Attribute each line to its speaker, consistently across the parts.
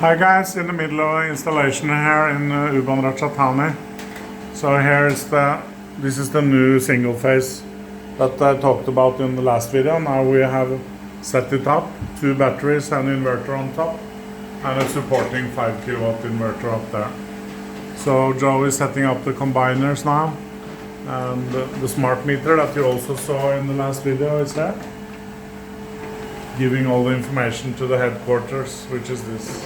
Speaker 1: Hi guys, in the middle of installation here in Cha-am. So this is the new single phase that I talked about in the last video. Now we have set it up, 2 batteries and inverter on top, and a supporting 5 kilowatt inverter up there. So Joe is setting up the combiners now, and the smart meter that you also saw in the last video is there, giving all the information to the headquarters, which is this.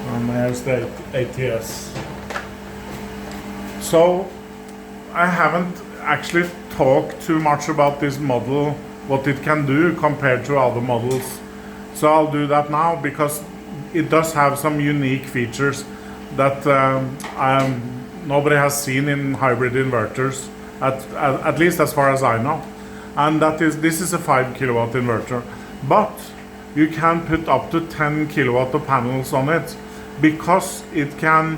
Speaker 1: And there's the ATS. So I haven't actually talked too much about this model, what it can do compared to other models. So I'll do that now because it does have some unique features that nobody has seen in hybrid inverters, at least as far as I know. And this is a 5 kilowatt inverter, but you can put up to 10 kilowatt of panels on it, because it can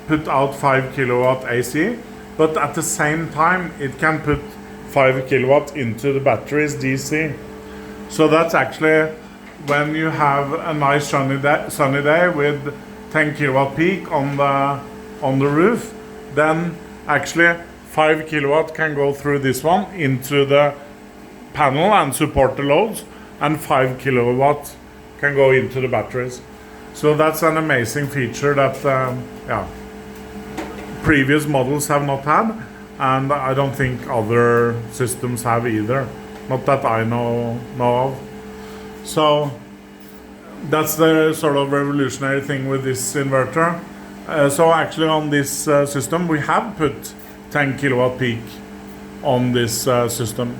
Speaker 1: put out 5 kilowatt AC, but at the same time it can put 5 kilowatt into the batteries DC. So that's actually when you have a nice sunny day with 10 kilowatt peak on the roof, then actually 5 kilowatt can go through this one into the panel and support the loads, and 5 kilowatt can go into the batteries. So that's an amazing feature that previous models have not had, and I don't think other systems have either, not that I know of. So that's the sort of revolutionary thing with this inverter. So actually on this system we have put 10 kilowatt peak on this system,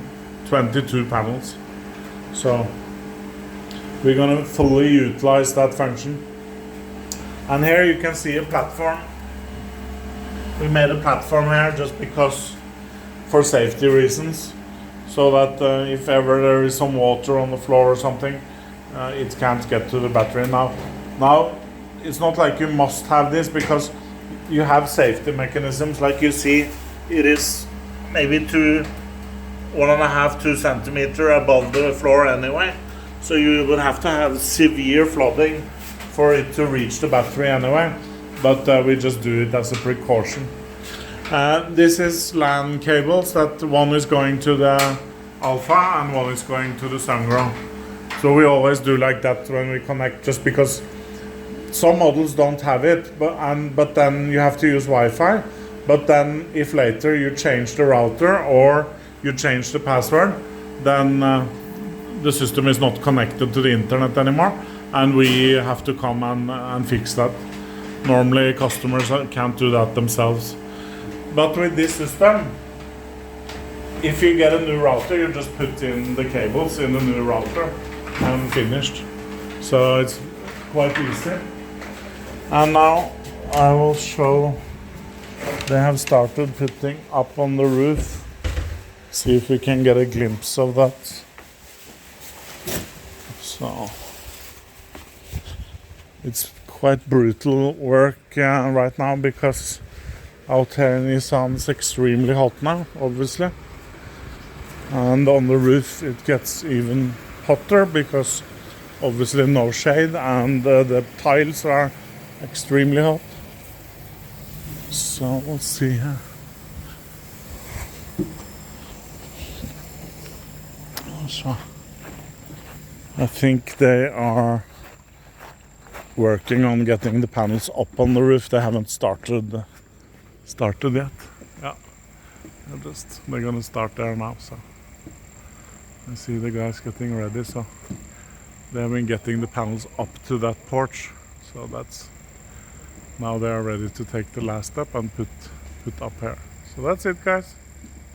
Speaker 1: 22 panels. So we're going to fully utilize that function. And here you can see a platform. We made a platform here just because, for safety reasons, so that if ever there is some water on the floor or something, it can't get to the battery. Now it's not like you must have this, because you have safety mechanisms. Like you see, it is maybe 1.5 to 2 centimeters above the floor anyway. So you would have to have severe flooding for it to reach the battery anyway, but we just do it as a precaution. This is LAN cables, that one is going to the Alpha and one is going to the Sungrow. So we always do like that when we connect, just because some models don't have it, but then you have to use Wi-Fi. But then if later you change the router or you change the password, then the system is not connected to the internet anymore, and we have to come and fix that. Normally customers can't do that themselves. But with this system, if you get a new router, you just put in the cables in the new router and finished. So it's quite easy. And now I will show, they have started putting up on the roof. See if we can get a glimpse of that. So it's quite brutal work right now, because out here in Isan it's extremely hot now, obviously. And on the roof it gets even hotter, because obviously no shade, and the tiles are extremely hot. So let's see here. So I think they are working on getting the panels up on the roof. They haven't started yet. Yeah, they're gonna start there now. So I see the guys getting ready. So they have been getting the panels up to that porch. So now they are ready to take the last step and put up here. So that's it, guys.